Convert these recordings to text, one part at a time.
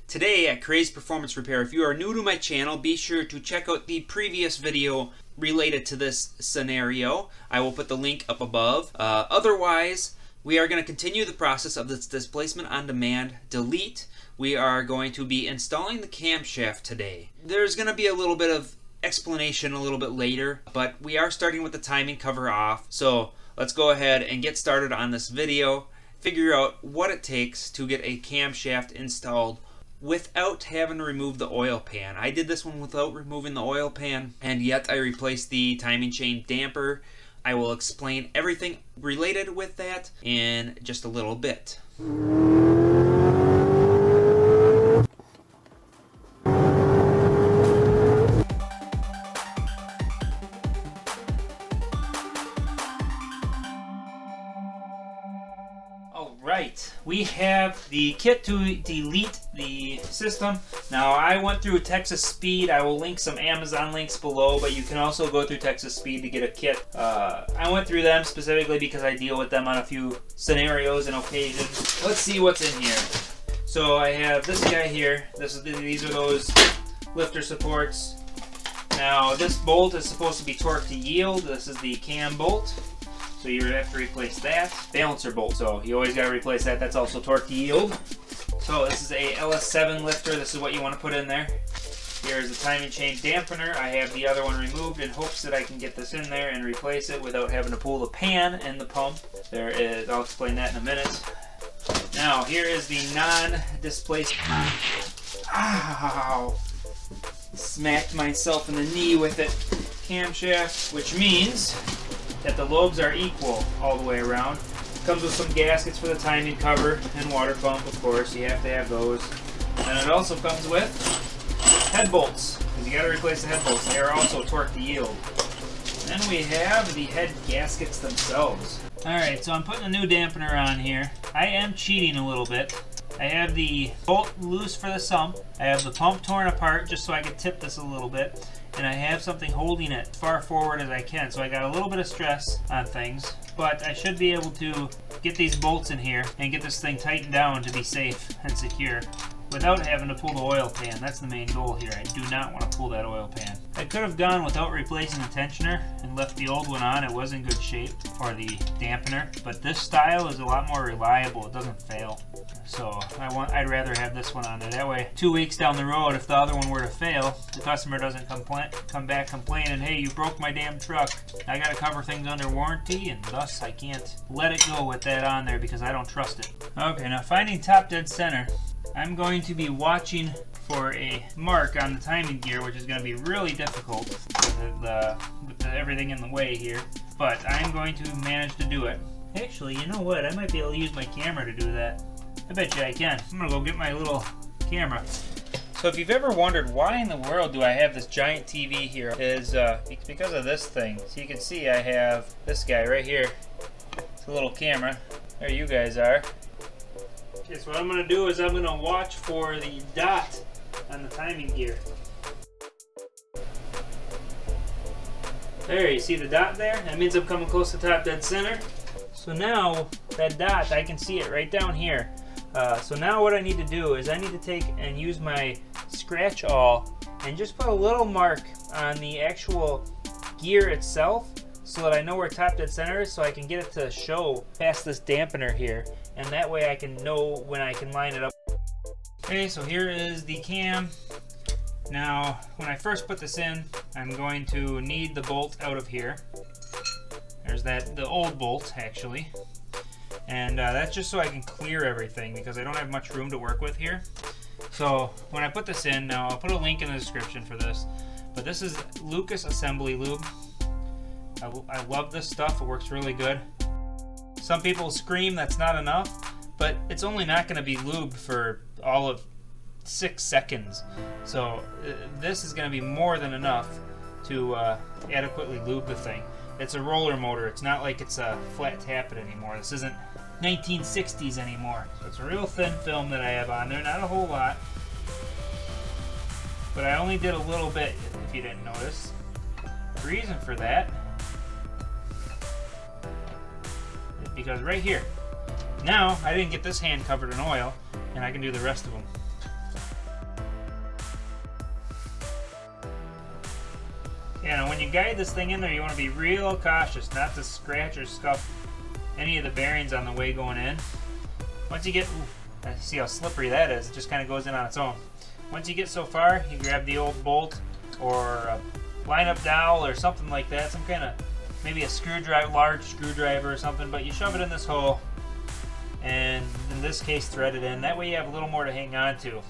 Today at Crazed Performance Repair, if you are new to my channel, be sure to check out the previous video related to this scenario. I will put the link up above. Otherwise, we are going to continue the process of this displacement on demand delete. We are going to be installing the camshaft today. There's going to be a little bit of explanation a little bit later, but we are starting with the timing cover off. So let's go ahead and get started on this video, figure out what it takes to get a camshaft installed without having to remove the oil pan. I did this one without removing the oil pan, and yet I replaced the timing chain damper. I will explain everything related with that in just a little bit. Alright, we have the kit to delete the system. Now I went through Texas Speed. I will link some Amazon links below, but you can also go through Texas Speed to get a kit. I went through them specifically because I deal with them on a few scenarios and occasions. Let's see what's in here. So I have this guy here. These are those lifter supports. Now this bolt is supposed to be torqued to yield. This is the cam bolt. So you have to replace that. Balancer bolt, so you always got to replace that. That's also torque to yield. So this is a LS7 lifter. This is what you want to put in there. Here's the timing chain dampener. I have the other one removed in hopes that I can get this in there and replace it without having to pull the pan and the pump. There is, I'll explain that in a minute. Now here is the non-displacement. Ow! Smacked myself in the knee with it. Camshaft, which means that the lobes are equal all the way around. Comes with some gaskets for the timing cover and water pump, of course. You have to have those. And it also comes with head bolts, because you got to replace the head bolts. They are also torque to yield. And then we have the head gaskets themselves. Alright, so I'm putting a new dampener on here. I am cheating a little bit. I have the bolt loose for the sump. I have the pump torn apart just so I can tip this a little bit. And I have something holding it as far forward as I can. So I got a little bit of stress on things. But I should be able to get these bolts in here and get this thing tightened down to be safe and secure without having to pull the oil pan. That's the main goal here. I do not want to pull that oil pan. I could have gone without replacing the tensioner and left the old one on. It was in good shape, or the dampener. But this style is a lot more reliable. It doesn't fail. So I'd rather have this one on there. That way, 2 weeks down the road, if the other one were to fail, the customer doesn't come back complaining, hey, you broke my damn truck. I got to cover things under warranty, and thus I can't let it go with that on there because I don't trust it. Okay, now finding top dead center. I'm going to be watching for a mark on the timing gear, which is going to be really difficult with everything in the way here. But I'm going to manage to do it. Actually, you know what? I might be able to use my camera to do that. I bet you I can. I'm going to go get my little camera. So if you've ever wondered why in the world do I have this giant TV here, it's because of this thing. So you can see I have this guy right here. It's a little camera. There you guys are. Okay, so what I'm going to do is I'm going to watch for the dot on the timing gear. There, you see the dot there? That means I'm coming close to top dead center. So now, that dot, I can see it right down here. So now what I need to do is I need to take and use my scratch awl and just put a little mark on the actual gear itself so that I know where top dead center is, so I can get it to show past this dampener here. And that way I can know when I can line it up. Okay, so here is the cam. Now, when I first put this in, I'm going to need the bolt out of here. There's the old bolt, actually. And that's just so I can clear everything because I don't have much room to work with here. So when I put this in, now I'll put a link in the description for this. But this is Lucas Assembly Lube. I love this stuff, it works really good. Some people scream that's not enough, but it's only not going to be lubed for all of 6 seconds. So this is going to be more than enough to adequately lube the thing. It's a roller motor. It's not like it's a flat tappet anymore. This isn't 1960s anymore. So it's a real thin film that I have on there. Not a whole lot. But I only did a little bit, if you didn't notice. The reason for that is because right here. Now, I didn't get this hand covered in oil, and I can do the rest of them. Yeah, and when you guide this thing in there, you want to be real cautious not to scratch or scuff any of the bearings on the way going in. Once you get, see how slippery that is, it just kind of goes in on its own. Once you get so far, you grab the old bolt or a line-up dowel or something like that, some kind of, maybe a screwdriver, large screwdriver or something, but you shove it in this hole, and in this case thread it in. That way you have a little more to hang on to.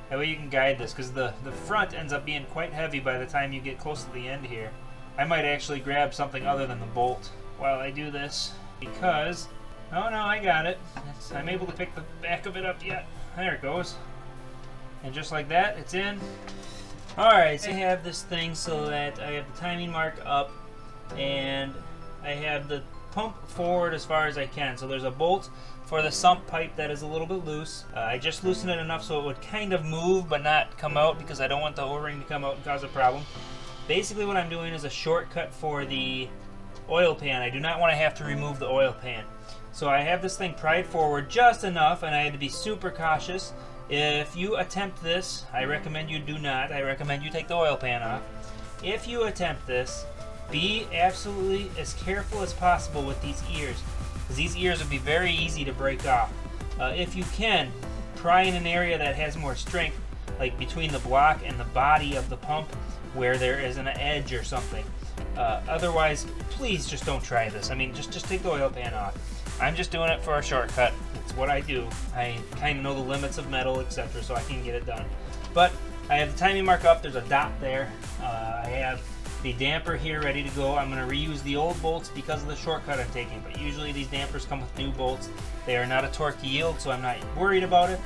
That way you can guide this, because the front ends up being quite heavy by the time you get close to the end here. I might actually grab something other than the bolt while I do this, because, oh no, I got it. I'm able to pick the back of it up yet. There it goes. And just like that, it's in. Alright, so I have this thing so that I have the timing mark up, and I have the pump forward as far as I can. So there's a bolt for the sump pipe that is a little bit loose. I just loosened it enough so it would kind of move but not come out, because I don't want the O-ring to come out and cause a problem. Basically what I'm doing is a shortcut for the oil pan. I do not want to have to remove the oil pan. So I have this thing pried forward just enough, and I had to be super cautious. If you attempt this, I recommend you do not. I recommend you take the oil pan off. If you attempt this, be absolutely as careful as possible with these ears, because these ears would be very easy to break off. If you can, pry in an area that has more strength, like between the block and the body of the pump, where there is an edge or something. Otherwise, please just don't try this. I mean, just take the oil pan off. I'm just doing it for a shortcut. It's what I do. I kind of know the limits of metal, etc., so I can get it done. But I have the timing mark up. There's a dot there. I have the damper here ready to go. I'm going to reuse the old bolts because of the shortcut I'm taking, but usually these dampers come with new bolts. They are not a torque yield, so I'm not worried about it.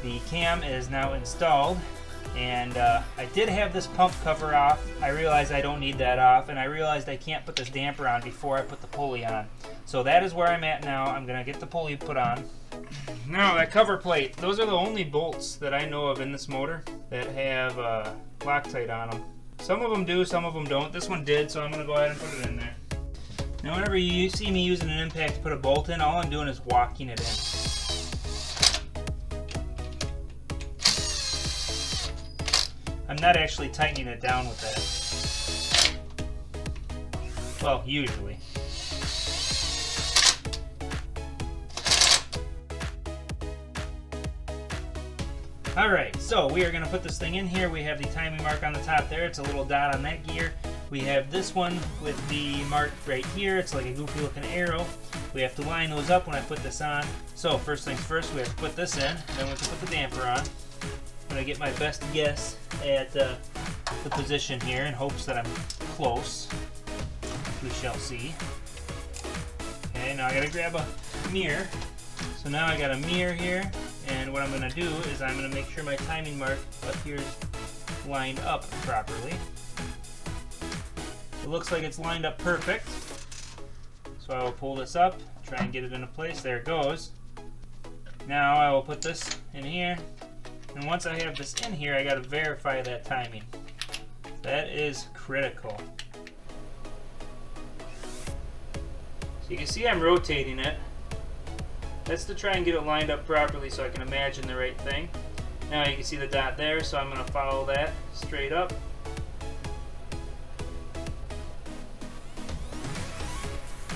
The cam is now installed, and I did have this pump cover off. I realized I don't need that off, and I realized I can't put this damper on before I put the pulley on. So that is where I'm at now. I'm going to get the pulley put on. Now that cover plate, those are the only bolts that I know of in this motor that have Loctite on them. Some of them do, some of them don't. This one did, so I'm going to go ahead and put it in there. Now whenever you see me using an impact to put a bolt in, all I'm doing is walking it in. I'm not actually tightening it down with that. Well, usually. Alright, so we are going to put this thing in here. We have the timing mark on the top there. It's a little dot on that gear. We have this one with the mark right here. It's like a goofy looking arrow. We have to line those up when I put this on. So first things first, we have to put this in. Then we have to put the damper on. I'm going to get my best guess at the position here in hopes that I'm close. We shall see. Okay, now I got to grab a mirror. So now I got a mirror here. And what I'm going to do is I'm going to make sure my timing mark up here is lined up properly. It looks like it's lined up perfect. So I will pull this up, try and get it into place. There it goes. Now I will put this in here. And once I have this in here, I got to verify that timing. That is critical. So you can see I'm rotating it. That's to try and get it lined up properly so I can imagine the right thing. Now you can see the dot there, so I'm going to follow that straight up.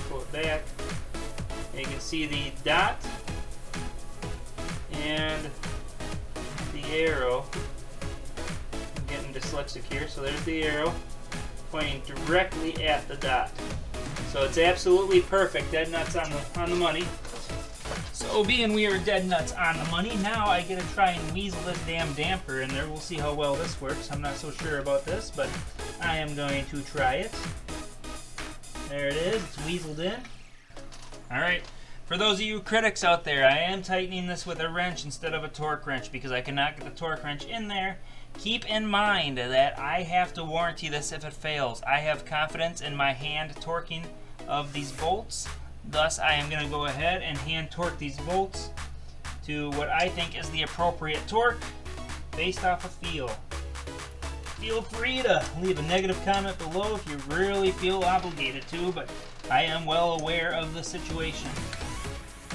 Pull it back. And you can see the dot and the arrow. I'm getting dyslexic here, so there's the arrow pointing directly at the dot. So it's absolutely perfect, dead nuts on the money. So being we are dead nuts on the money, now I get to try and weasel this damn damper in there. We'll see how well this works. I'm not so sure about this, but I am going to try it. There it is, it's weaseled in. Alright, for those of you critics out there, I am tightening this with a wrench instead of a torque wrench because I cannot get the torque wrench in there. Keep in mind that I have to warranty this if it fails. I have confidence in my hand torquing of these bolts. Thus, I am going to go ahead and hand torque these bolts to what I think is the appropriate torque based off of feel. Feel free to leave a negative comment below if you really feel obligated to, but I am well aware of the situation.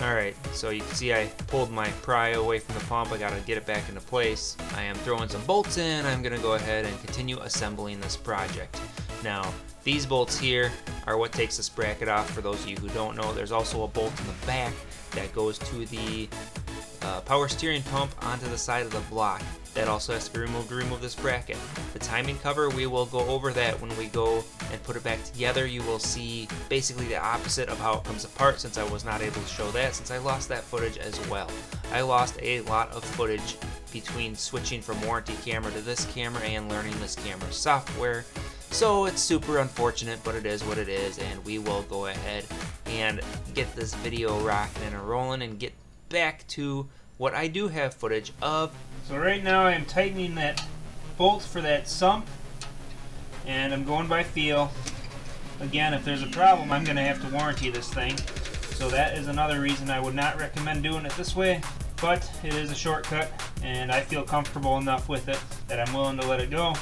Alright, so you can see I pulled my pry away from the pump. I gotta get it back into place. I am throwing some bolts in. I'm gonna go ahead and continue assembling this project. Now, these bolts here are what takes this bracket off. For those of you who don't know, there's also a bolt in the back that goes to the power steering pump onto the side of the block. That also has to be removed to remove this bracket. The timing cover, we will go over that when we go and put it back together. You will see basically the opposite of how it comes apart, since I was not able to show that, since I lost that footage as well. I lost a lot of footage between switching from warranty camera to this camera and learning this camera's software. So it's super unfortunate, but it is what it is, and we will go ahead and get this video rocking and rolling and get back to what I do have footage of. So right now I'm tightening that bolt for that sump, and I'm going by feel. Again, if there's a problem, I'm going to have to warranty this thing. So that is another reason I would not recommend doing it this way, but it is a shortcut, and I feel comfortable enough with it that I'm willing to let it go.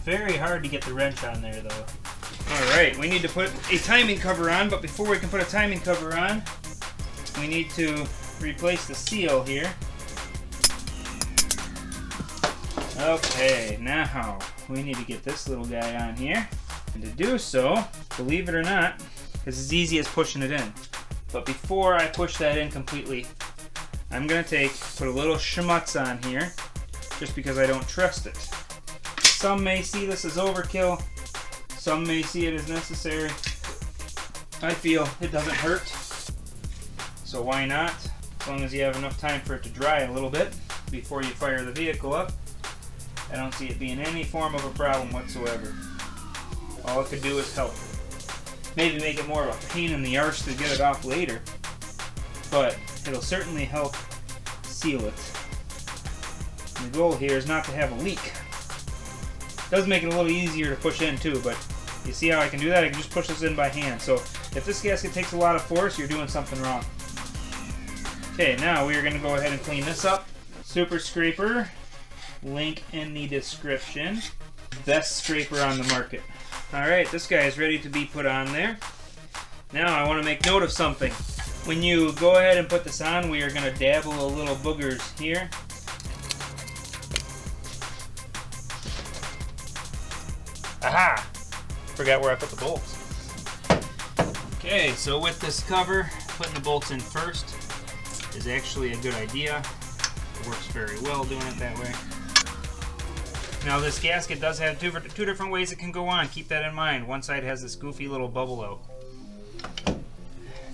Very hard to get the wrench on there though. Alright, we need to put a timing cover on, but before we can put a timing cover on, we need to replace the seal here. Okay, now we need to get this little guy on here. And to do so, believe it or not, it's as easy as pushing it in. But before I push that in completely, I'm going to put a little schmutz on here, just because I don't trust it. Some may see this as overkill, some may see it as necessary. I feel it doesn't hurt, so why not? As long as you have enough time for it to dry a little bit before you fire the vehicle up. I don't see it being any form of a problem whatsoever. All it could do is help. Maybe make it more of a pain in the arse to get it off later, but it'll certainly help seal it. And the goal here is not to have a leak. It does make it a little easier to push in too, but you see how I can do that? I can just push this in by hand. So if this gasket takes a lot of force, you're doing something wrong. Okay, now we are going to go ahead and clean this up. Super scraper, link in the description. Best scraper on the market. Alright, this guy is ready to be put on there. Now I want to make note of something. When you go ahead and put this on, we are going to dabble a little boogers here. Aha! Forgot where I put the bolts. Okay, so with this cover, putting the bolts in first is actually a good idea. It works very well doing it that way. Now this gasket does have two different ways it can go on. Keep that in mind. One side has this goofy little bubble out.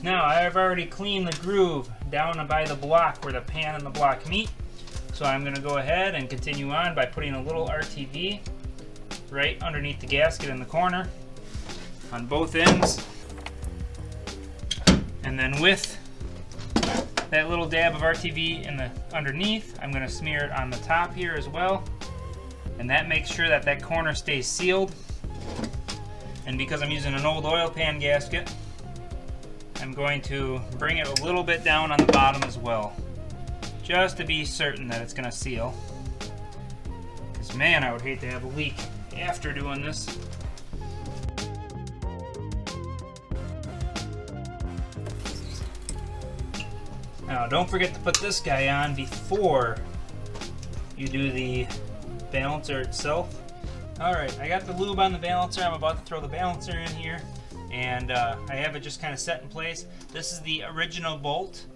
Now I've already cleaned the groove down by the block where the pan and the block meet. So I'm going to go ahead and continue on by putting a little RTV right underneath the gasket in the corner on both ends. And then with that little dab of RTV in the underneath, I'm going to smear it on the top here as well. And that makes sure that that corner stays sealed. And because I'm using an old oil pan gasket, I'm going to bring it a little bit down on the bottom as well, just to be certain that it's going to seal. Because man, I would hate to have a leak after doing this. Now don't forget to put this guy on before you do the balancer itself. Alright, I got the lube on the balancer. I'm about to throw the balancer in here, and I have it just kind of set in place. This is the original bolt.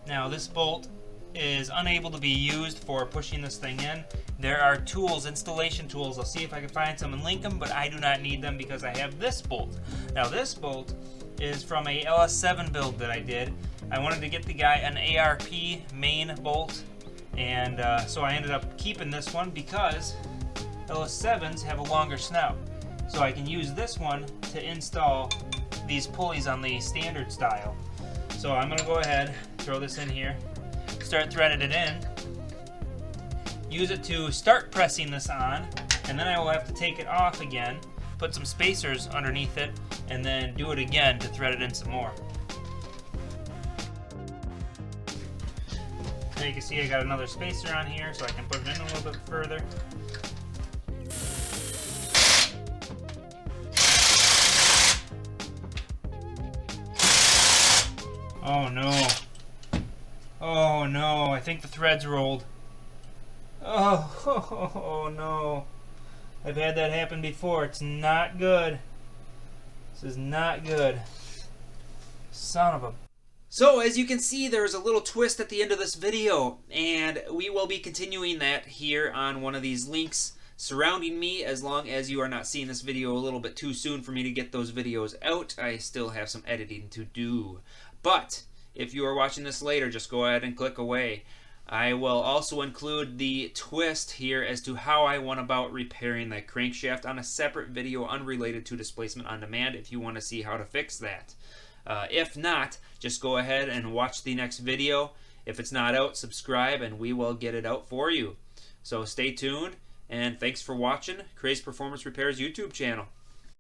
Now this bolt is unable to be used for pushing this thing in. There are tools, installation tools. I'll see if I can find some and link them, but I do not need them because I have this bolt. Now this bolt is from a LS7 build that I did. I wanted to get the guy an ARP main bolt, and so I ended up keeping this one because LS7s have a longer snout. So I can use this one to install these pulleys on the standard style. So I'm going to go ahead, throw this in here, start threading it in, use it to start pressing this on, and then I will have to take it off again, put some spacers underneath it, and then do it again to thread it in some more. Now you can see I got another spacer on here, so I can put it in a little bit further. Oh no, Oh no, I think the thread's rolled. Oh no. I've had that happen before. It's not good. This is not good. Son of a... So, as you can see, there's a little twist at the end of this video, and we will be continuing that here on one of these links surrounding me, as long as you are not seeing this video a little bit too soon for me to get those videos out. I still have some editing to do. But, if you are watching this later, just go ahead and click away. I will also include the twist here as to how I went about repairing that crankshaft on a separate video unrelated to Displacement on Demand if you want to see how to fix that. If not, just go ahead and watch the next video. If it's not out, subscribe and we will get it out for you. So stay tuned, and thanks for watching Crazed Performance Repair's YouTube channel.